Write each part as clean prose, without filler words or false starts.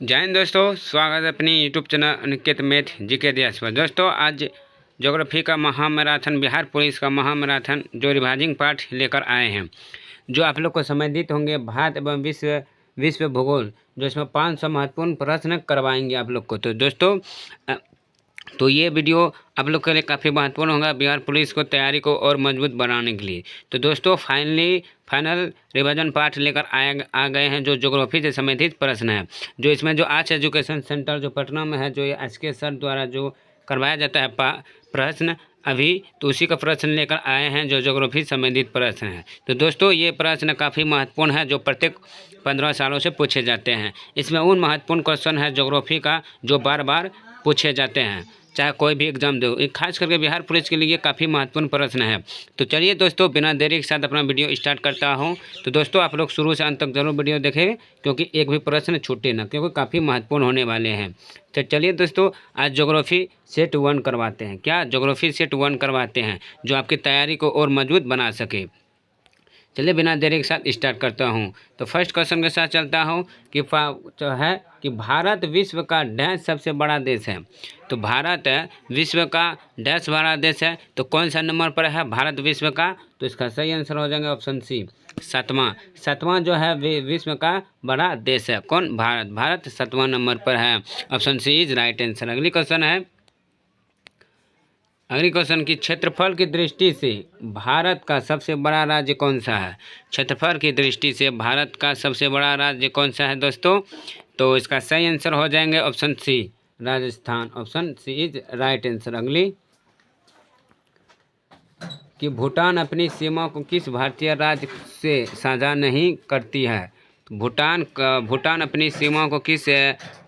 जय हिंद दोस्तों, स्वागत है अपनी YouTube channel Aniket math GK इतिहास पर। दोस्तों आज ज्योग्राफी का महामैराथन, बिहार पुलिस का महामैराथन जो रिवाइजिंग पार्ट लेकर आए हैं, जो आप लोग को संबंधित होंगे भारत एवं विश्व भूगोल, जो इसमें 500 महत्वपूर्ण प्रश्न करवाएंगे आप लोग को। तो दोस्तों तो ये वीडियो आप लोग के लिए काफ़ी महत्वपूर्ण होगा बिहार पुलिस को तैयारी को और मजबूत बनाने के लिए। तो दोस्तों फाइनल रिवीजन पार्ट लेकर आ गए हैं, जो ज्योग्राफी से संबंधित प्रश्न है, जो इसमें जो आर्ट्स एजुकेशन सेंटर जो पटना में है, जो ये एसके सर द्वारा जो करवाया जाता है प्रश्न अभी, तो उसी का प्रश्न लेकर आए हैं जो ज्योग्राफी संबंधित प्रश्न है। तो दोस्तों ये प्रश्न काफ़ी महत्वपूर्ण है, जो प्रत्येक 15 सालों से पूछे जाते हैं। इसमें उन महत्वपूर्ण क्वेश्चन है ज्योग्राफी का जो बार बार पूछे जाते हैं, चाहे कोई भी एग्जाम दो। खास करके बिहार पुलिस के लिए काफ़ी महत्वपूर्ण प्रश्न है। तो चलिए दोस्तों बिना देरी के साथ अपना वीडियो स्टार्ट करता हूं। तो दोस्तों आप लोग शुरू से अंत तक जरूर वीडियो देखें, क्योंकि एक भी प्रश्न छूटे ना, क्योंकि काफ़ी महत्वपूर्ण होने वाले हैं। तो चलिए दोस्तों आज ज्योग्राफी सेट 1 करवाते हैं। क्या ज्योग्राफी सेट 1 करवाते हैं, जो आपकी तैयारी को और मजबूत बना सके। चलिए बिना देरी के साथ स्टार्ट करता हूँ। तो फर्स्ट क्वेश्चन के साथ चलता हूँ कि जो है कि भारत विश्व का डैश सबसे बड़ा देश है। तो भारत विश्व का डैश बड़ा देश है, तो कौन सा नंबर पर है भारत विश्व का? तो इसका सही आंसर हो जाएगा ऑप्शन सी, सातवां जो है विश्व का बड़ा देश है। कौन? भारत 7वां नंबर पर है। Option C is right answer. अगली क्वेश्चन की क्षेत्रफल की दृष्टि से भारत का सबसे बड़ा राज्य कौन सा है? क्षेत्रफल की दृष्टि से भारत का सबसे बड़ा राज्य कौन सा है दोस्तों? तो इसका सही आंसर हो जाएंगे option C, Rajasthan. Option C is right answer. अगली कि भूटान अपनी सीमा को किस भारतीय राज्य से साझा नहीं करती है? भूटान अपनी सीमा को किस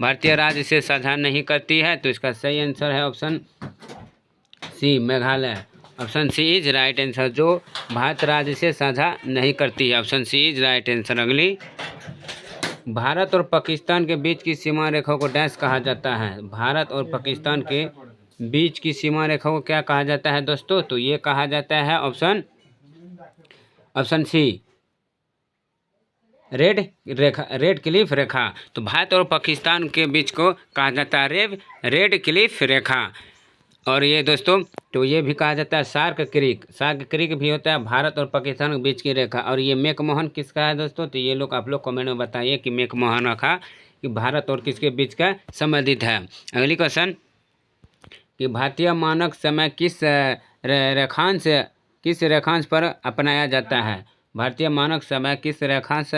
भारतीय राज्य से साझा नहीं करती है? तो इसका सही आंसर है option C, Meghalaya. Option C is right answer, जो भारत राज्य से साझा नहीं करती है। Option C is right answer. अगली भारत और पाकिस्तान के बीच की सीमा रेखा को डैश कहा जाता है। भारत और पाकिस्तान के बीच की सीमा रेखा को क्या कहा जाता है दोस्तों? तो ये कहा जाता है ऑप्शन सी, रेड क्लिफ रेखा। तो भारत और पाकिस्तान के बीच को कहा जाता है रेड क्लिफ रेखा। और ये दोस्तों तो ये भी कहा जाता है सार्क क्रीक भी होता है भारत और पाकिस्तान के बीच की रेखा। और ये मैकमोहन किसका है दोस्तों? तो ये लोग आप लोग कमेंट में बताइए कि मैकमोहन रेखा कि भारत और किसके बीच का संबंधित है। अगली क्वेश्चन कि भारतीय मानक समय किस रेखांश पर अपनाया जाता है? भारतीय मानक समय किस रेखांश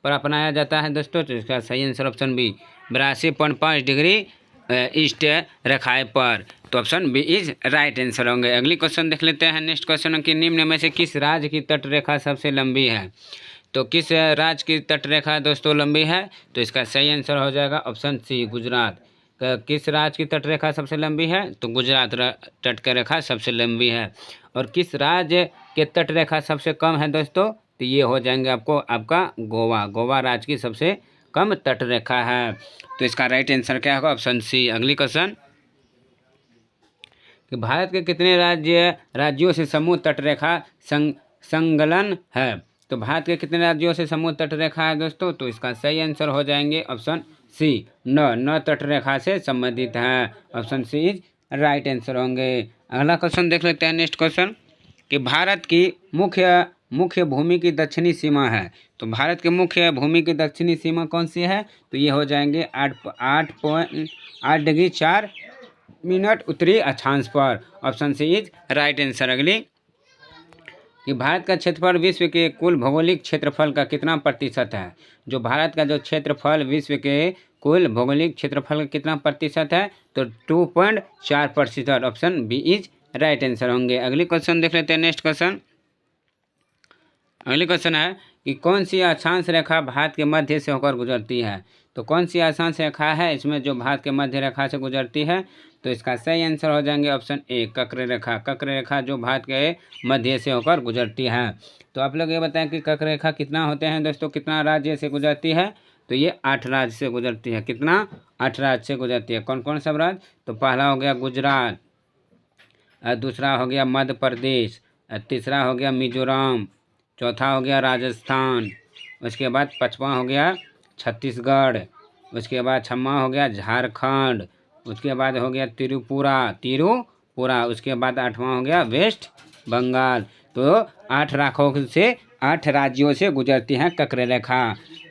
पर अपनाया जाता है दोस्तों? तो इसका सही answer option B, 82.5 degree east रेखाएं पर। तो option B is right answer होंगे। अगली क्वेश्चन देख लेते हैं। नेक्स्ट क्वेश्चन कि निम्न में से किस राज्य की तट रेखा सबसे लंबी है? तो किस राज्य की तट रेखा दोस्तों लंबी है? तो इसका सही आंसर हो जाएगा ऑप्शन सी, गुजरात। किस राज्य की तट रेखा सबसे लंबी है? तो गुजरात तट की रेखा सबसे लंबी है। और किस राज्य के तट रेखा सबसे कम है दोस्तों? तो ये हो जाएंगे आपका गोवा राज्य की सबसे कम तट रेखा है। तो इसका राइट आंसर क्या होगा? Option C. अगली क्वेश्चन कि भारत के कितने राज्यों से समूह तट रेखा संलग्न है? तो भारत के कितने राज्यों से समूह तट रेखा है दोस्तों? तो इसका सही आंसर हो जाएंगे ऑप्शन सी, 9 तट रेखा से संबंधित है। Option C is right answer होंगे। अगला क्वेश्चन देख लेते हैं। नेक्स्ट क्वेश्चन कि भारत की मुख्य भूमि की दक्षिणी सीमा है। तो भारत के मुख्य भूमि की दक्षिणी सीमा कौन सी है? तो ये हो जाएंगे 8.8 डिग्री 4 मिनट उत्तरी अक्षांश पर। Option C is right answer. अगली कि भारत का क्षेत्रफल विश्व के कुल भौगोलिक क्षेत्रफल का कितना प्रतिशत है? जो भारत का जो क्षेत्रफल विश्व के कुल भौगोलिक क्षेत्रफल का कितना प्रतिशत है? तो 2.4%। Option B is right answer होंगे। अगली क्वेश्चन देख लेते हैं। नेक्स्ट क्वेश्चन अगली क्वेश्चन है कि कौन सी अक्षांश रेखा भारत के मध्य से होकर गुजरती है? तो कौन सी अक्षांश रेखा है इसमें जो भारत के मध्य रेखा से गुजरती है? तो इसका सही आंसर हो जाएंगे ऑप्शन ए, कक्र रेखा जो भारत के मध्य से होकर गुजरती है। तो आप लोग ये बताएं कि कक्र रेखा कितना होते हैं दोस्तों, कितना राज्य से गुजरती है? तो ये 8 राज्य से गुजरती है। कितना? 8 राज्य से गुजरती है। कौन कौन सब राज्य? तो पहला हो गया गुजरात, दूसरा हो गया मध्य प्रदेश, तीसरा हो गया मिजोरम, चौथा हो गया राजस्थान, उसके बाद 5वां हो गया छत्तीसगढ़, उसके बाद छम्मा हो गया झारखंड, उसके बाद हो गया त्रिपुरा, उसके बाद 8वां हो गया वेस्ट बंगाल। तो 8 राखों से 8 राज्यों से गुजरती है कक्र रेखा।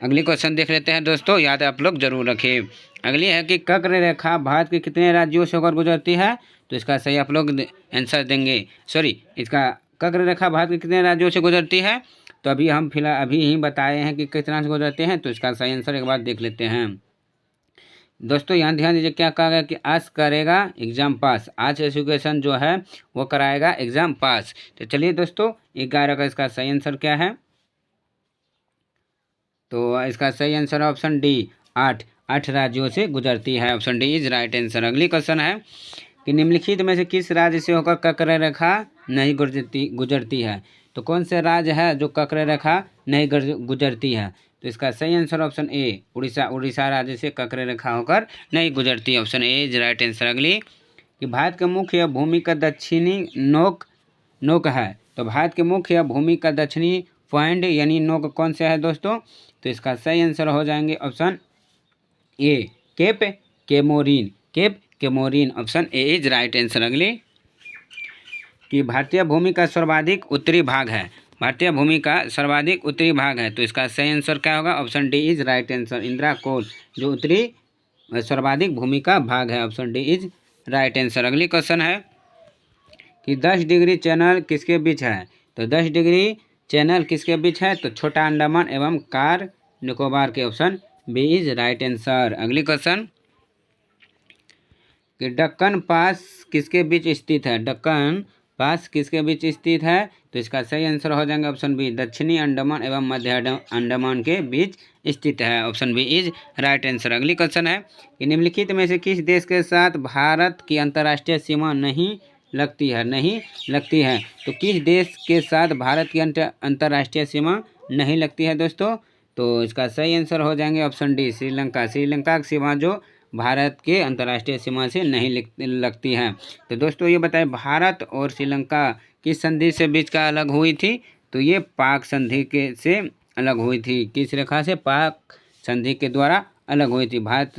अगली क्वेश्चन देख लेते हैं दोस्तों, याद आप लोग जरूर रखें। अगली है कि कक्र रेखा भारत के कितने राज्यों से होकर गुजरती है? तो इसका सही आप लोग आंसर देंगे। इसका कक्र रेखा भारत के कितने राज्यों से गुजरती है? तो अभी ही बताए हैं कि कितना से गुजरते हैं। तो इसका सही आंसर एक बार देख लेते हैं दोस्तों। यहाँ ध्यान दीजिए क्या कहा गया कि आज करेगा एग्जाम पास, आज एजुकेशन जो है वो कराएगा एग्जाम पास। तो चलिए दोस्तों 11 का इसका सही आंसर क्या है? तो इसका सही आंसर है ऑप्शन डी 8 राज्यों से गुजरती है। Option D is right answer. अगली क्वेश्चन है कि निम्नलिखित में से किस राज्य से होकर कक्र रेखा नहीं गुजरती है? तो कौन से राज्य है जो कक्र रेखा नहीं गुजरती है? तो इसका सही आंसर ऑप्शन ए उड़ीसा राज्य से कक्र रेखा होकर नहीं गुजरती। Option A is right answer. अगली कि भारत के मुख्य भूमि का दक्षिणी नोक है। तो भारत के मुख्य भूमि का दक्षिणी पॉइंट यानी नोक कौन सा है दोस्तों? तो इसका सही आंसर हो जाएंगे option A Cape Comorin. Option A is right answer. अगली कि भारतीय भूमि का सर्वाधिक उत्तरी भाग है। भारतीय भूमि का सर्वाधिक उत्तरी भाग है। तो इसका सही आंसर क्या होगा? Option D is right answer. Indira col जो उत्तरी सर्वाधिक भूमि का भाग है। Option D is right answer. अगली क्वेश्चन है कि 10 डिग्री चैनल किसके बीच है? तो 10 डिग्री चैनल किसके बीच है? तो छोटा अंडमान एवं कार निकोबार के। Option B is right answer. अगली क्वेश्चन कि डक्कन पास किसके बीच स्थित है? डक्कन पास किसके बीच स्थित है? तो इसका सही आंसर हो जाएगा ऑप्शन बी दक्षिणी अंडमान एवं मध्य अंडमान के बीच स्थित है। Option B is right answer. अगली क्वेश्चन है कि निम्नलिखित में से किस देश के साथ भारत की अंतर्राष्ट्रीय सीमा नहीं लगती है? तो किस देश के साथ भारत की अंतर्राष्ट्रीय सीमा नहीं लगती है दोस्तों? तो इसका सही आंसर हो जाएंगे ऑप्शन डी श्रीलंका की सीमा जो भारत के अंतर्राष्ट्रीय सीमा से नहीं लगती है। तो दोस्तों ये बताएं भारत और श्रीलंका किस संधि से बीच का अलग हुई थी? तो ये पाक संधि के से अलग हुई थी। किस रेखा से? पाक संधि के द्वारा अलग हुई थी भारत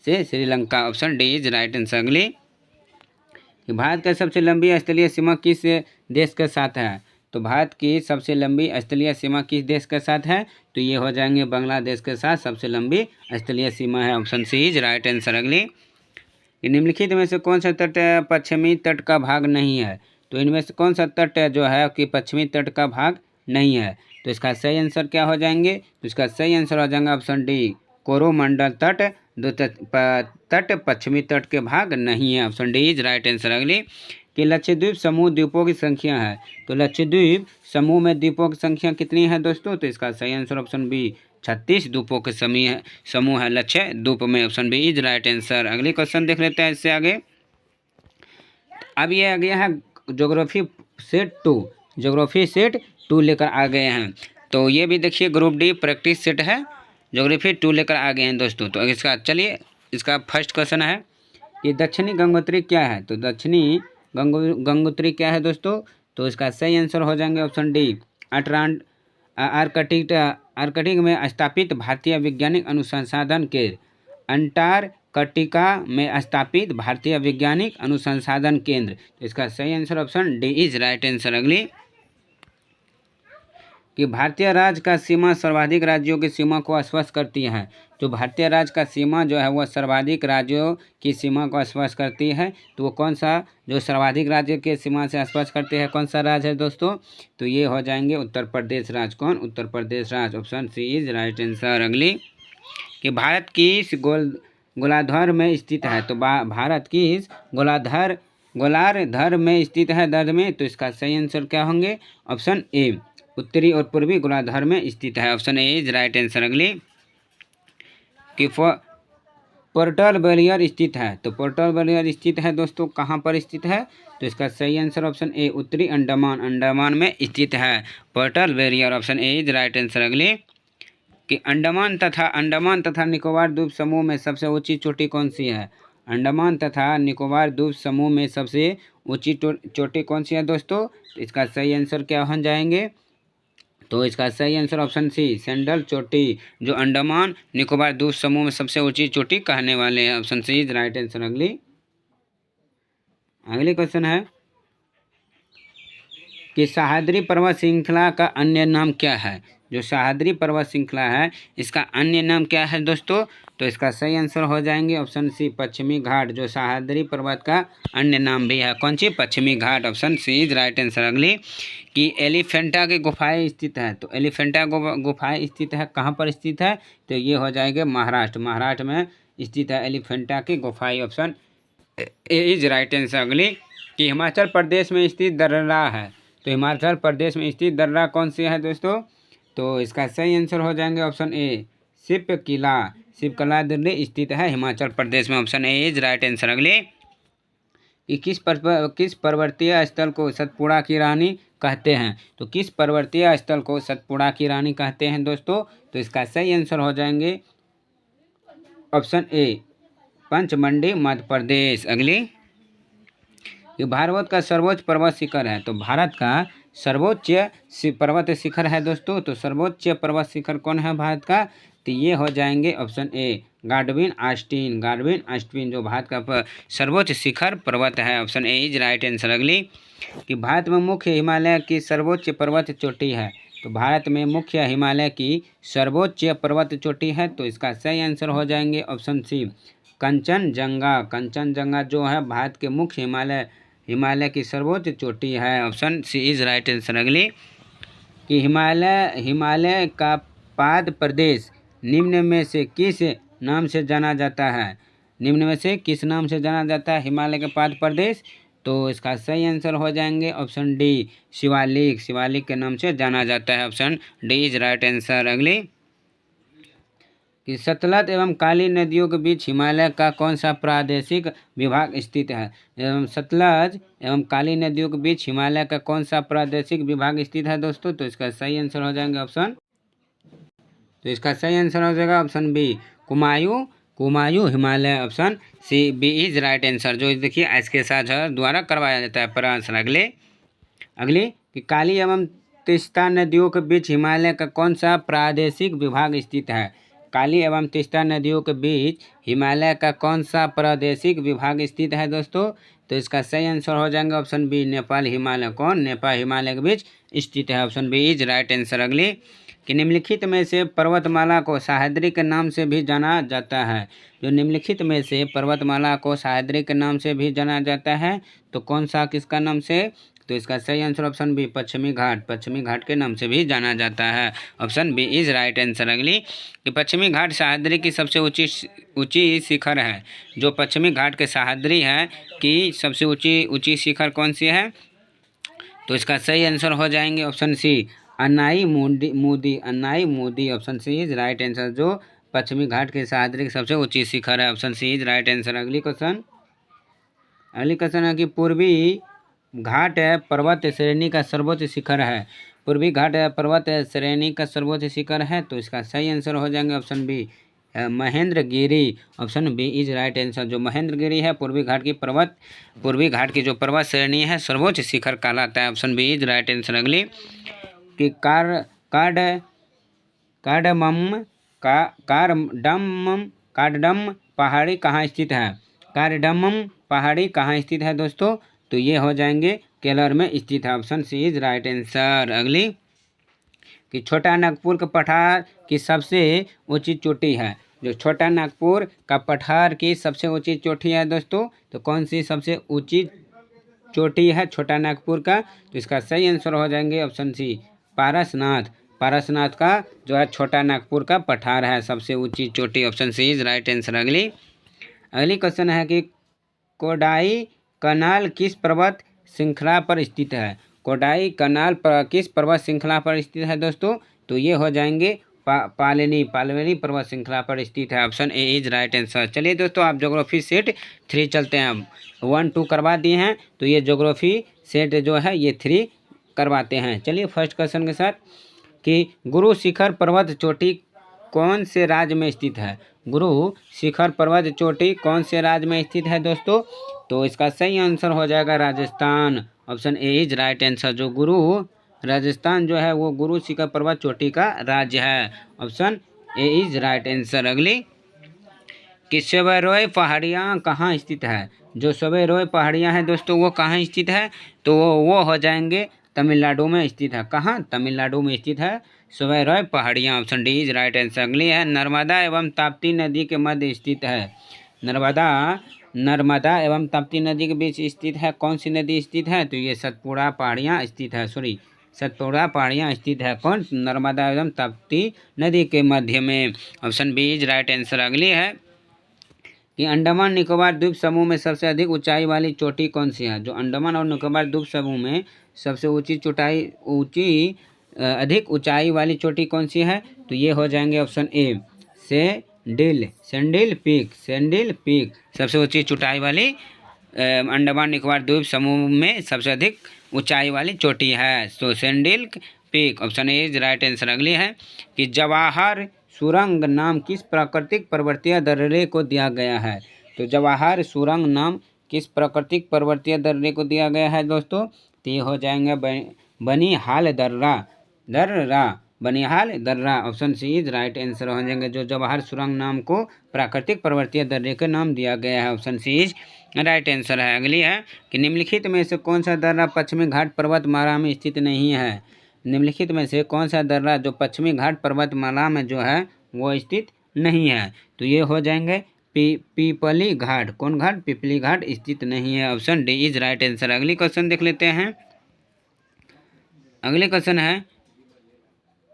से Sri Lanka. Option D is right answer. अगली कि भारत का सबसे लंबी स्थलीय सीमा किस देश के साथ है? तो भारत की सबसे लंबी स्थलीय सीमा किस देश के साथ है? तो ये हो जाएंगे बांग्लादेश के साथ सबसे लंबी स्थलीय सीमा है। Option C is right answer. अगली निम्नलिखित में से कौन सा तट पश्चिमी तट का भाग नहीं है? तो इनमें से कौन सा तट जो है कि पश्चिमी तट का भाग नहीं है? तो इसका सही आंसर क्या हो जाएंगे? तो इसका सही आंसर हो जाएगा ऑप्शन डी कोरोमंडल तट। दो तट पश्चिमी तट के भाग नहीं है। Option D is right answer. अगली कि लक्षद्वीप समूह द्वीपों की संख्या है। तो लक्षद्वीप समूह में द्वीपों की संख्या कितनी है दोस्तों? तो इसका सही आंसर ऑप्शन बी 36 द्वीपों के समूह है लक्षद्वीप में। Option B is right answer. अगली क्वेश्चन देख लेते हैं इससे आगे। अब ये आ गया है ज्योग्राफी सेट 2 लेकर आ गए हैं। तो ये भी देखिए ग्रुप डी प्रैक्टिस सेट है, ज्योग्राफी 2 लेकर आ गए हैं दोस्तों। तो इसका फर्स्ट क्वेश्चन है कि दक्षिणी गंगोत्री क्या है? तो दक्षिणी गंगोत्री क्या है दोस्तों? तो इसका सही आंसर हो जाएंगे ऑप्शन डी आर्कटिक में स्थापित भारतीय वैज्ञानिक अनुसंधान केंद्र। अंटार्कटिका में स्थापित भारतीय वैज्ञानिक अनुसंधान केंद्र। तो इसका सही answer option D is right answer. अगली कि भारतीय राज्य का सीमा सर्वाधिक राज्यों की सीमा को स्पष्ट करती है। जो भारतीय राज्य का सीमा जो है वह सर्वाधिक राज्यों की सीमा को स्पष्ट करती है। तो वो कौन सा जो सर्वाधिक राज्य के सीमा से स्पष्ट करते हैं कौन सा राज्य है दोस्तों? तो ये हो जाएंगे उत्तर प्रदेश राज्य। कौन? उत्तर प्रदेश राज्य। Option C is right answer. अगली कि भारत किस गोलार्ध में स्थित है? तो भारत किस गोलार्ध में स्थित है दर्द में? तो इसका सही आंसर क्या होंगे? ऑप्शन ए उत्तरी और पूर्वी गोलार्ध में स्थित है। Option A is right answer. अगली कि पोर्टल ब्लेयर स्थित है। तो पोर्टल ब्लेयर स्थित है दोस्तों कहाँ पर स्थित है? तो इसका सही आंसर ऑप्शन ए उत्तरी अंडमान में स्थित है portal Blair. Option A is right answer. अगली कि अंडमान तथा निकोबार द्वीप समूह में सबसे ऊंची चोटी कौन सी है? अंडमान तथा निकोबार द्वीप समूह में सबसे ऊंची चोटी कौन सी है दोस्तों? तो इसका सही आंसर क्या हो जाएंगे? तो इसका सही आंसर ऑप्शन सी सैंडल चोटी, जो अंडमान निकोबार द्वीप समूह में सबसे ऊंची चोटी कहने वाले हैं। Option C is right answer. अगली क्वेश्चन है कि सह्याद्री पर्वत श्रृंखला का अन्य नाम क्या है। जो सह्याद्री पर्वत श्रृंखला है इसका अन्य नाम क्या है दोस्तों। तो इसका सही आंसर हो जाएंगे ऑप्शन सी पश्चिमी घाट। जो सह्याद्री पर्वत का अन्य नाम भी है कौन सी, पश्चिमी घाट। Option C is right answer. अगली कि एलिफेंटा की गुफाएं स्थित है। तो एलिफेंटा गुफाएं स्थित है कहाँ पर स्थित है, तो ये हो जाएंगे महाराष्ट्र। महाराष्ट्र में स्थित है एलिफेंटा की गुफाएं। Option A is right answer. अगली कि हिमाचल प्रदेश में स्थित दर्रा है। तो हिमाचल प्रदेश में स्थित दर्रा कौन सी है दोस्तों। तो इसका सही आंसर हो जाएंगे ऑप्शन ए शिवकिला। शिवकिला दिल्ली स्थित है हिमाचल प्रदेश में। Option A is right answer. अगले कि किस पर्वतीय स्थल को सतपुड़ा की रानी कहते हैं। तो किस पर्वतीय स्थल को सतपुड़ा की रानी कहते हैं दोस्तों। तो इसका सही आंसर हो जाएंगे ऑप्शन ए पंचमंडी मध्य प्रदेश। अगली ये भारत का सर्वोच्च पर्वत शिखर है। तो भारत का सर्वोच्च पर्वत शिखर है दोस्तों। तो सर्वोच्च पर्वत शिखर कौन है भारत का, तो ये हो जाएंगे ऑप्शन ए गाडविन आस्टीन। गाडविन आस्टीन जो भारत का सर्वोच्च शिखर पर्वत है। Option A is right answer. अगली कि भारत में मुख्य हिमालय की सर्वोच्च पर्वत चोटी है। तो भारत में मुख्य हिमालय की सर्वोच्च पर्वत चोटी है। तो इसका सही आंसर हो जाएंगे ऑप्शन सी कंचनजंगा। कंचनजंगा जो है भारत के मुख्य हिमालय की सर्वोच्च चोटी है। Option C is right answer. अगली कि हिमालय का पाद प्रदेश निम्न में से किस नाम से जाना जाता है। निम्न में से किस नाम से जाना जाता है हिमालय के पाद प्रदेश। तो इसका सही आंसर हो जाएंगे ऑप्शन डी शिवालिक। शिवालिक के नाम से जाना जाता है। Option D is right answer. अगली कि सतलज एवं काली नदियों के बीच हिमालय का कौन सा प्रादेशिक विभाग स्थित है। सतलज एवं काली नदियों के बीच हिमालय का कौन सा प्रादेशिक विभाग स्थित है दोस्तों। तो इसका सही आंसर हो जाएंगे ऑप्शन, तो इसका सही आंसर हो जाएगा option B Kumaon Himalaya. Option C B is right answer. जो देखिए आज के साथ द्वारा करवाया जाता है प्रश्न। अगले कि काली एवं तीस्ता नदियों के बीच हिमालय का कौन सा प्रादेशिक विभाग स्थित है। काली एवं तीस्ता नदियों के बीच हिमालय का कौन सा प्रादेशिक विभाग स्थित है दोस्तों। तो इसका सही आंसर हो जाएगा ऑप्शन बी नेपाल हिमालय। कौन, नेपाल हिमालय के बीच स्थित है। Option B is right answer. अगली कि निम्नलिखित में से पर्वतमाला को सह्याद्री के नाम से भी जाना जाता है। जो निम्नलिखित में से पर्वतमाला को सह्याद्री के नाम से भी जाना जाता है तो कौन सा किसका नाम से। तो इसका सही आंसर ऑप्शन बी पश्चिमी घाट के नाम से भी जाना जाता है। Option B is right answer. अगली कि पश्चिमी घाट सह्याद्री की सबसे ऊंची शिखर है। जो पश्चिमी घाट के सह्याद्री है कि सबसे ऊंची शिखर कौन सी है। तो इसका सही आंसर हो जाएंगे option C Anai Mudi. Option C is right answer. जो पश्चिमी घाट के सह्याद्री की सबसे ऊंची शिखर है। Option C is right answer. अगली क्वेश्चन है कि पूर्वी घाट पर्वत श्रेणी का सर्वोच्च शिखर है। पूर्वी घाट पर्वत श्रेणी का सर्वोच्च शिखर है। तो इसका सही आंसर हो जाएंगे option B Mahendragiri. Option B is right answer. जो महेंद्रगिरी है पूर्वी घाट की जो पर्वत श्रेणी है सर्वोच्च शिखर कहलाता है। Option B is right answer. अगली कि कार्डम पहाड़ी कहाँ स्थित है। कार्डमम पहाड़ी कहाँ स्थित है दोस्तों। तो ये हो जाएंगे केरल में स्थित है। Option C is right answer. अगली कि छोटा नागपुर के पठार की सबसे ऊंची चोटी है। जो छोटा नागपुर का पठार की सबसे ऊंची चोटी है दोस्तों। तो कौन सी सबसे ऊंची चोटी है छोटा नागपुर का। तो इसका सही आंसर हो जाएंगे ऑप्शन सी पारसनाथ का जो है छोटा नागपुर का पठार है सबसे ऊंची चोटी। Option C is right answer. अगली क्वेश्चन है कि कोडाई कनाल किस पर्वत श्रृंखला पर स्थित है। कोडाई कनाल किस पर्वत श्रृंखला पर स्थित है दोस्तों। तो ये हो जाएंगे पालवेनी पर्वत श्रृंखला पर स्थित है। Option A is right answer. चलिए दोस्तों आप ज्योग्राफी सेट 3 चलते हैं। 1 2 करवा दिए हैं तो ये ज्योग्राफी सेट जो है ये 3 करवाते हैं। चलिए फर्स्ट क्वेश्चन के साथ कि गुरु शिखर पर्वत चोटी कौन से राज्य में स्थित है। गुरु शिखर पर्वत चोटी कौन से राज्य में स्थित है दोस्तों। तो इसका सही आंसर हो जाएगा Rajasthan. Option A is right answer. जो गुरु राजस्थान जो है वो गुरु शिखर पर्वत चोटी का राज्य है। Option A is right answer. अगली कि सवैरोय पहाड़ियाँ कहाँ स्थित है। जो सवैरोय पहाड़ियाँ हैं दोस्तों वो कहाँ स्थित है, तो वो हो जाएंगे तमिलनाडु में स्थित है। कहाँ, तमिलनाडु में स्थित है सवैरोय पहाड़ियाँ। Option D is right answer. अगली है नर्मदा एवं ताप्ती नदी के मध्य स्थित है। नर्मदा एवं ताप्ती नदी के बीच स्थित है कौन सी नदी स्थित है, तो ये सतपुड़ा पहाड़ियाँ स्थित है। सतपुड़ा पहाड़ियाँ स्थित है कौन, नर्मदा एवं ताप्ती नदी के मध्य में। Option B is right answer. अगली है कि अंडमान निकोबार द्वीप समूह में सबसे अधिक ऊंचाई वाली चोटी कौन सी है। जो अंडमान और निकोबार द्वीप समूह में सबसे अधिक ऊंचाई वाली चोटी कौन सी है, तो ये हो जाएंगे ऑप्शन ए सैंडिल पीक सबसे ऊंची चोटाई वाली अंडमान निकोबार द्वीप समूह में सबसे अधिक ऊंचाई वाली चोटी है, तो sandal peak. Option A is right answer. अगली है कि जवाहर सुरंग नाम किस प्राकृतिक पर्वतीय दर्रे को दिया गया है। तो जवाहर सुरंग नाम किस प्राकृतिक पर्वतीय दर्रे को दिया गया है दोस्तों, तो ये हो जाएंगे बनिहाल दर्रा। Option C is right answer हो जाएंगे। जो जवाहर सुरंग नाम को प्राकृतिक पर्वतीय दर्रे का नाम दिया गया है, option C is right answer है। अगली है कि निम्नलिखित में से कौन सा दर्रा पश्चिमी घाट पर्वतमाला में स्थित नहीं है। निम्नलिखित में से कौन सा दर्रा जो पश्चिमी घाट पर्वतमाला में जो है वो स्थित नहीं है, तो ये हो जाएंगे पीपली घाट। कौन घाट, पीपली घाट स्थित नहीं है। Option D is right answer. अगली क्वेश्चन देख लेते हैं। अगले क्वेश्चन है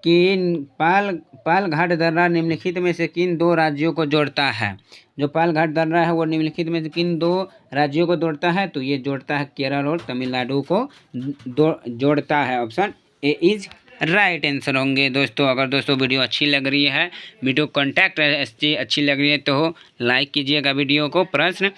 कि पाल घाट दर्रा निम्नलिखित में से किन दो राज्यों को जोड़ता है। जो पाल घाट दर्रा है वो निम्नलिखित में से किन दो राज्यों को जोड़ता है, तो ये जोड़ता है केरल और तमिलनाडु को जोड़ता है। Option A is right answer होंगे दोस्तों। अगर दोस्तों वीडियो अच्छी लग रही है, वीडियो कॉन्टैक्ट अच्छी लग रही है तो लाइक कीजिएगा वीडियो को। प्रश्न,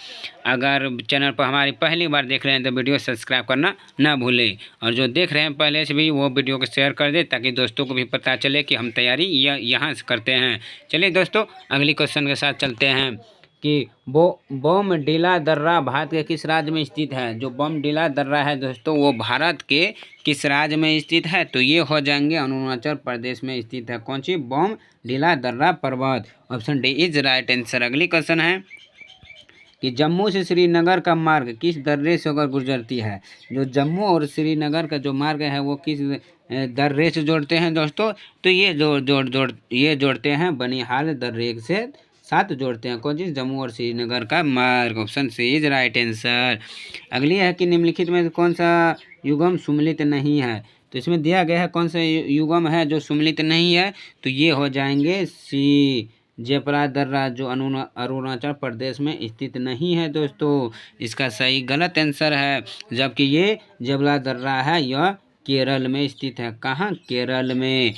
अगर चैनल पर हमारी पहली बार देख रहे हैं तो वीडियो सब्सक्राइब करना ना भूलें, और जो देख रहे हैं पहले से भी वो वीडियो को शेयर कर दें ताकि दोस्तों को भी पता चले कि हम तैयारी यहाँ से करते हैं। चलिए दोस्तों अगली क्वेश्चन के साथ चलते हैं कि बोमडिला दर्रा भारत के किस राज्य में स्थित है। जो बोमडिला दर्रा है दोस्तों वो भारत के किस राज्य में स्थित है, तो ये हो जाएंगे अरुणाचल प्रदेश में स्थित है। कौन सी, बोमडिला दर्रा पर्वत। Option D is right answer. अगली क्वेश्चन है कि जम्मू से श्रीनगर का मार्ग किस दर्रे से होकर गुजरती है। जो जम्मू और श्रीनगर का जो मार्ग है वो किस दर्रे से जोड़ते हैं दोस्तों, तो ये जोड़ते हैं बनिहाल दर्रे से साथ जोड़ते हैं। कौन चीज़, जम्मू और श्रीनगर का मार्ग। Option C is right answer. अगली है कि निम्नलिखित में कौन सा युगम सुमिलित नहीं है। तो इसमें दिया गया है कौन सा युगम है जो सुमिलित नहीं है, तो ये हो जाएंगे सी जेपरा दर्रा जो अरुणाचल प्रदेश में स्थित नहीं है दोस्तों। इसका सही गलत आंसर है, जबकि ये जेबला दर्रा है यह केरल में स्थित है। कहाँ, केरल में।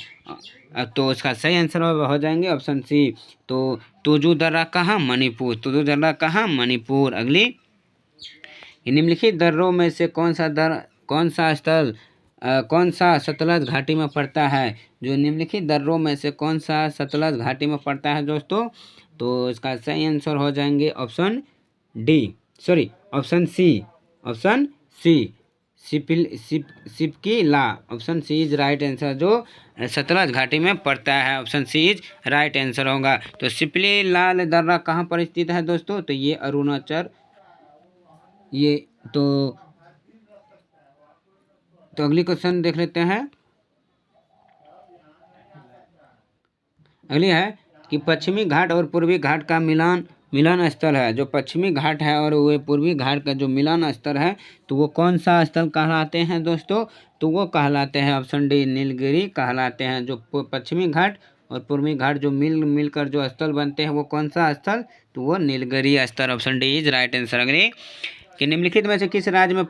तो इसका सही आंसर हो जाएंगे ऑप्शन सी। तो तुजू दर्रा कहाँ, मणिपुर। तुजू दर्रा कहाँ, मणिपुर। अगली, निम्नलिखित दर्रों में से कौन सा सतलज घाटी में पड़ता है। जो निम्नलिखित दर्रों में से कौन सा सतलज घाटी में पड़ता है दोस्तों, तो इसका सही आंसर हो जाएंगे option C Shipki La. Option C is right answer. जो सतलज घाटी में पड़ता है, option C is right answer होगा। तो सिपली लाल दर्रा कहाँ पर स्थित है दोस्तों, तो ये अरुणाचल, ये तो अगली क्वेश्चन देख लेते हैं। अगली है कि पश्चिमी घाट और पूर्वी घाट का मिलन स्थल है। जो पश्चिमी घाट है और वो पूर्वी घाट का जो मिलन स्थल है, तो वो कौन सा स्थल कहलाते हैं दोस्तों, तो वो कहलाते हैं ऑप्शन डी नीलगिरी कहलाते हैं। जो पश्चिमी घाट और पूर्वी घाट जो मिलकर जो स्थल बनते हैं वो कौन सा स्थल, तो वो नीलगिरी स्थल। Option D is right answer. अगली कि निम्नलिखित में से किस राज्य में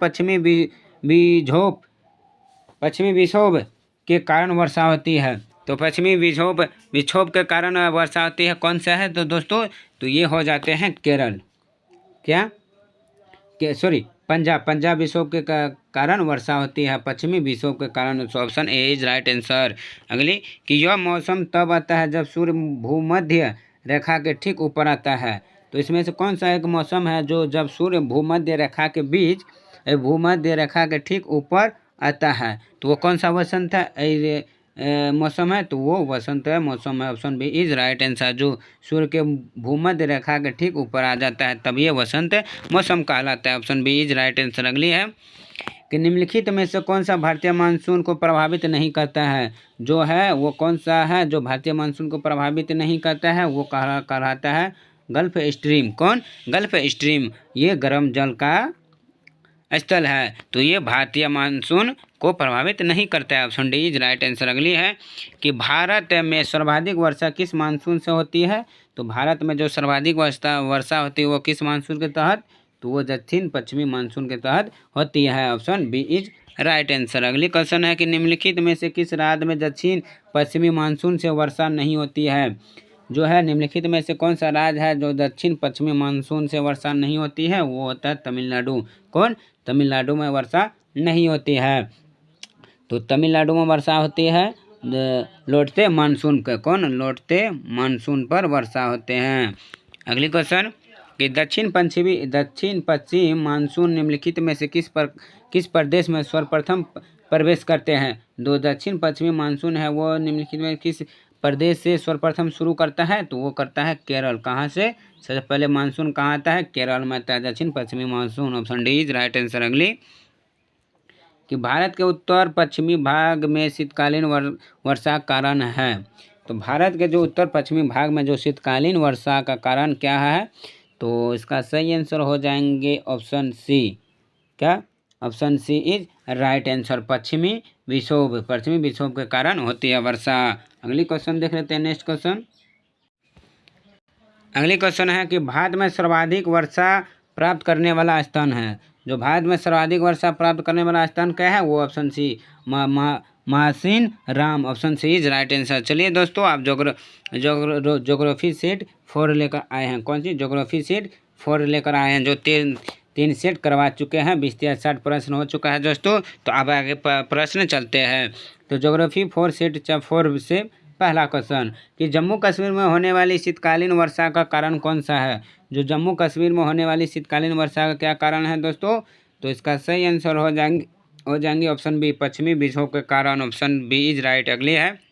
पश्चिमी विक्षोभ के कारण वर्षा होती है। तो पश्चिमी विक्षोभ के कारण वर्षा होती है कौन सा है, तो दोस्तों तो ये हो जाते हैं केरल, पंजाब विक्षोभ के कारण वर्षा होती है पश्चिमी विक्षोभ के कारण। Option A is right answer. अगली कि यह मौसम तब आता है जब सूर्य भूमध्य रेखा के ठीक ऊपर आता है। तो इसमें से कौन सा एक मौसम है जो जब सूर्य भूमध्य रेखा के ठीक ऊपर आता है। तो वो कौन सा वसंत है, मौसम है? तो वो वसंत है, मौसम है। Option B is right answer. जो सूर्य के भूमध्य रेखा के ठीक ऊपर आ जाता है तब ये वसंत मौसम कहलाता है। Option B is right answer. अगली है कि निम्नलिखित में से कौन सा भारतीय मानसून को प्रभावित नहीं करता है? जो है वो कौन सा है जो भारतीय मानसून को प्रभावित नहीं करता है? वो कहलाता है गल्फ स्ट्रीम। कौन? Gulf stream. ये गर्म जल का स्थल है, तो ये भारतीय मानसून को प्रभावित नहीं करता है। Option D is right answer. अगली है कि भारत में सर्वाधिक वर्षा किस मानसून से होती है? तो भारत में जो सर्वाधिक वर्षा होती है वो किस मानसून के तहत? तो वो दक्षिण पश्चिमी मानसून के तहत होती है। Option B is right answer. अगली क्वेश्चन है कि निम्नलिखित में से किस राज्य में दक्षिण पश्चिमी मानसून से वर्षा नहीं होती है? जो है निम्नलिखित में से कौन सा राज्य है जो दक्षिण पश्चिमी मानसून से वर्षा नहीं होती है? वो होता है तमिलनाडु। कौन? तमिलनाडु में वर्षा नहीं होती है। तो तमिलनाडु में वर्षा होती है लौटते मानसून के। कौन? लौटते मानसून पर वर्षा होते हैं। अगली क्वेश्चन कि दक्षिण पश्चिम मानसून निम्नलिखित में से किस प्रदेश में सर्वप्रथम प्रवेश करते हैं? दो दक्षिण पश्चिमी मानसून है वो निम्नलिखित में किस प्रदेश से सर्वप्रथम शुरू करता है? तो वो करता है केरल। कहाँ से सबसे पहले मानसून कहाँ आता है? केरल में आता है दक्षिण पश्चिमी monsoon. Option D is right answer. अगली कि भारत के उत्तर पश्चिमी भाग में शीतकालीन वर्षा का कारण है। तो भारत के जो उत्तर पश्चिमी भाग में जो शीतकालीन वर्षा का कारण क्या है? तो इसका सही आंसर हो जाएंगे ऑप्शन सी। क्या? Option C is right answer. पश्चिमी विक्षोभ के कारण होती है वर्षा। अगली क्वेश्चन देख लेते हैं। Next question. अगली क्वेश्चन है कि भारत में सर्वाधिक वर्षा प्राप्त करने वाला स्थान है। जो भारत में सर्वाधिक वर्षा प्राप्त करने वाला स्थान क्या है? वो option C Mawsynram. Option C is right answer. चलिए दोस्तों, आप ज्योग्राफी सेट 4 लेकर आए हैं। कौन सी? ज्योग्राफी सेट 4 लेकर आए हैं, जो तीन सेट करवा चुके हैं। 20 से 60 प्रश्न हो चुका है दोस्तों। तो अब आगे प्रश्न चलते हैं। तो ज्योग्राफी 4 सेट 4 से पहला क्वेश्चन कि जम्मू कश्मीर में होने वाली शीतकालीन वर्षा का कारण कौन सा है? जो जम्मू कश्मीर में होने वाली शीतकालीन वर्षा का क्या कारण है दोस्तों? तो इसका सही आंसर हो जाएंगे ऑप्शन बी, पश्चिमी विक्षोभ के कारण। Option B is right. अगली है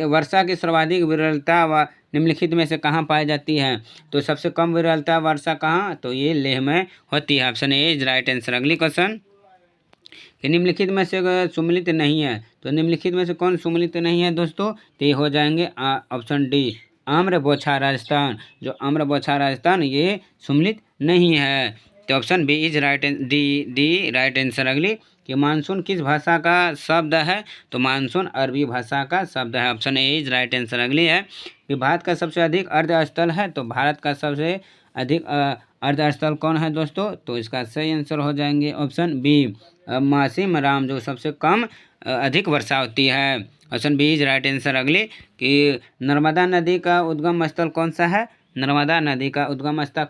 वर्षा की सर्वाधिक विरलता व निम्नलिखित में से कहाँ पाई जाती है? तो सबसे कम विरलता वर्षा कहाँ? तो ये लेह में होती है। Option A is right answer. अगली क्वेश्चन कि निम्नलिखित में से सुमिलित नहीं है। तो निम्नलिखित में से कौन सुमिलित नहीं है दोस्तों? तो ये हो जाएंगे ऑप्शन डी, आम्रपोछा राजस्थान। जो आम्रपोछा राजस्थान ये सुमिलित नहीं है। तो option B is right, D right answer. अगली कि मानसून किस भाषा का शब्द है? तो मानसून अरबी भाषा का शब्द है। Option A is right answer. अगली है कि भारत का सबसे अधिक अर्ध स्थल है। तो भारत का सबसे अधिक अर्ध स्थल कौन है दोस्तों? तो इसका सही आंसर हो जाएंगे ऑप्शन बी, मासिम राम। जो सबसे कम अधिक वर्षा होती है। Option B is right answer. अगली कि नर्मदा नदी का उद्गम स्थल कौन सा है? नर्मदा नदी का उद्गम स्थल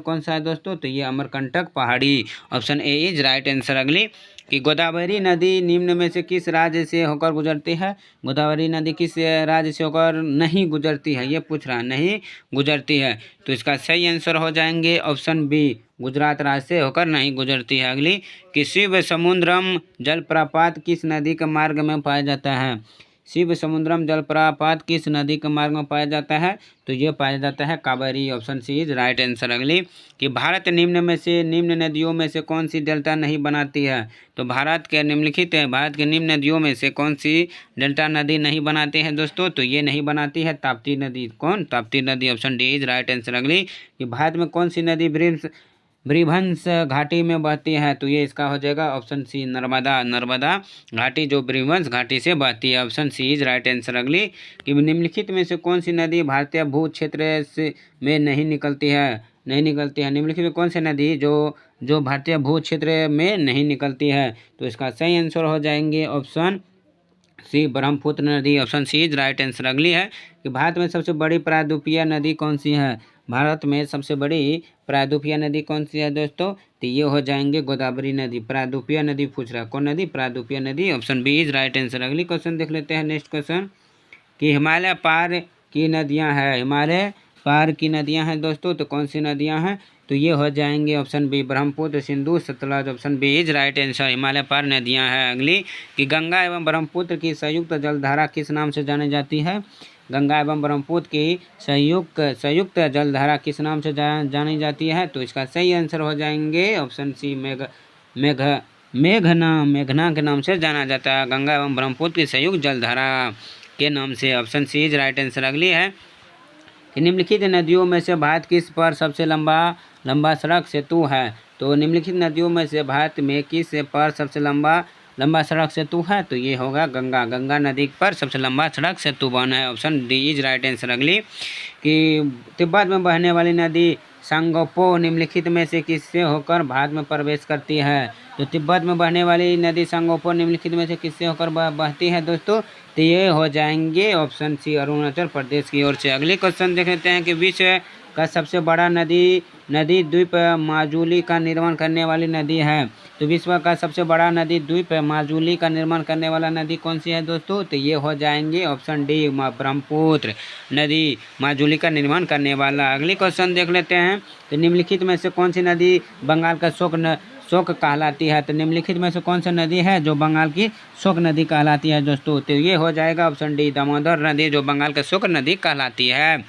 कौन सा है दोस्तों? तो ये अमरकंटक पहाड़ी। Option A is right answer. अगली कि गोदावरी नदी निम्न में से किस राज्य से होकर गुजरती है? गोदावरी नदी किस राज्य से होकर नहीं गुजरती है? ये पूछ रहा है, नहीं गुजरती है। तो इसका सही आंसर हो जाएंगे ऑप्शन बी, गुजरात राज्य से होकर नहीं गुजरती है। अगली कि शिव समुद्रम जलप्रपात किस नदी के मार्ग में पाया जाता है? शिव समुद्रम जलप्रपात किस नदी के मार्ग में पाया जाता है? तो ये पाया जाता है Kaveri. Option C is right answer. अगली कि भारत निम्न नदियों में से कौन सी डेल्टा नहीं बनाती है? तो भारत के निम्न नदियों में से कौन सी डेल्टा नदी नहीं बनाती है दोस्तों? तो ये नहीं बनाती है ताप्ती नदी। कौन? ताप्ती नदी। Option D is right answer. अगली कि भारत में कौन सी नदी ब्रिभंस घाटी में बहती है? तो ये इसका हो जाएगा ऑप्शन सी, नर्मदा घाटी जो ब्रिभंस घाटी से बहती है। Option C is right answer. अगली कि निम्नलिखित में से कौन सी नदी भारतीय भू क्षेत्र से में नहीं निकलती है? निम्नलिखित में कौन सी नदी जो भारतीय भू क्षेत्र में नहीं निकलती है? तो इसका सही आंसर हो जाएंगे ऑप्शन सी, ब्रह्मपुत्र नदी। Option C is right answer. अगली है कि भारत में सबसे बड़ी प्रायद्वीपीय नदी कौन सी है? भारत में सबसे बड़ी प्रायद्वीपीय नदी कौन सी है दोस्तों? तो ये हो जाएंगे गोदावरी नदी। प्रायद्वीपीय नदी पूछ रहा है, कौन नदी? प्रायद्वीपीय नदी। Option B is right answer. अगली क्वेश्चन देख लेते हैं। नेक्स्ट क्वेश्चन कि हिमालय पार की नदियां हैं। हिमालय पार की नदियां हैं दोस्तों, तो कौन सी नदियां हैं, तो ये हो जाएंगे option B Brahmaputra, Sindhu, Sutlej. Option B is right answer. Himalaya पार नदियां हैं। अगली कि गंगा एवं ब्रह्मपुत्र की संयुक्त जलधारा किस नाम से जानी जाती है। गंगा एवं ब्रह्मपुत्र की संयुक्त जलधारा किस नाम से जानी जाती है, तो इसका सही आंसर हो जाएंगे ऑप्शन सी मेघना के नाम से जाना जाता है। गंगा एवं ब्रह्मपुत्र की संयुक्त जलधारा के नाम से। Option C is right answer. अगली है कि निम्नलिखित नदियों में से भारत किस पर सबसे लंबा सड़क सेतु है। तो निम्नलिखित नदियों में से भारत में किस पर सबसे लंबा सड़क सेतु है, तो ये होगा गंगा नदी पर सबसे लंबा सड़क सेतु बना है। Option D is right answer. अगली कि तिब्बत में बहने वाली नदी सांगोपो निम्नलिखित में से किससे होकर भारत में प्रवेश करती है। तो तिब्बत में बहने वाली नदी सांगोपो निम्नलिखित में से किससे होकर बहती है दोस्तों, तो ये हो जाएंगे ऑप्शन सी अरुणाचल प्रदेश की ओर से। अगले क्वेश्चन देख लेते हैं कि विश्व का सबसे बड़ा नदी द्वीप माजुली का निर्माण करने वाली नदी है। तो विश्व का सबसे बड़ा नदी द्वीप माजुली का निर्माण करने वाला नदी कौन सी है दोस्तों, तो ये हो जाएंगे ऑप्शन डी ब्रह्मपुत्र नदी माजुली का निर्माण करने वाला। अगली क्वेश्चन देख लेते हैं, तो निम्नलिखित में से कौन सी नदी बंगाल का शोक कहलाती है। तो निम्नलिखित में से कौन सी नदी है जो बंगाल की शोक नदी कहलाती है दोस्तों, तो ये हो जाएगा ऑप्शन डी दामोदर नदी जो बंगाल का शोक नदी कहलाती है।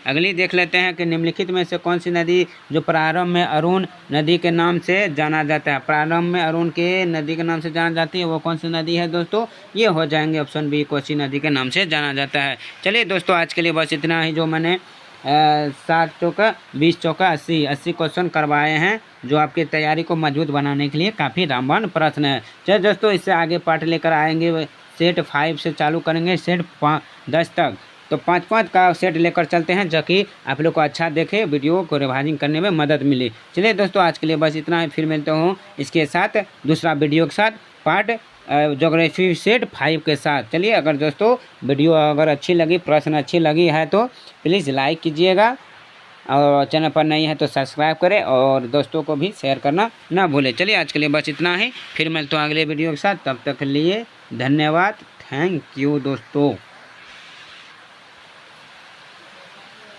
अगली देख लेते हैं कि निम्नलिखित में से कौन सी नदी जो प्रारंभ में अरुण नदी के नाम से जाना जाता है। प्रारंभ में अरुण के नदी के नाम से जाना जाती है, वो कौन सी नदी है दोस्तों, ये हो जाएंगे ऑप्शन बी कोसी नदी के नाम से जाना जाता है। चलिए दोस्तों, आज के लिए बस इतना ही। जो मैंने 7 चौका 20 चौका 80 क्वेश्चन करवाए हैं, जो आपकी तैयारी को मजबूत बनाने के लिए काफ़ी रामबाण प्रश्न है। चलिए दोस्तों, इससे आगे पार्ट लेकर आएंगे। सेट 5 से चालू करेंगे सेट 10 तक, तो 5 का सेट लेकर चलते हैं, जो कि आप लोग को अच्छा देखे, वीडियो को रिवाइजिंग करने में मदद मिले। चलिए दोस्तों, आज के लिए बस इतना ही। फिर मिलते हूँ इसके साथ दूसरा वीडियो के साथ पार्ट ज्योग्राफी सेट 5 के साथ। चलिए, अगर दोस्तों वीडियो अगर अच्छी लगी, प्रश्न अच्छी लगी है, तो प्लीज़ लाइक कीजिएगा, और चैनल पर नहीं है तो सब्सक्राइब करें, और दोस्तों को भी शेयर करना ना भूलें। चलिए, आज के लिए बस इतना ही। फिर मिलते हैं अगले वीडियो के साथ। तब तक के लिए धन्यवाद। थैंक यू दोस्तों।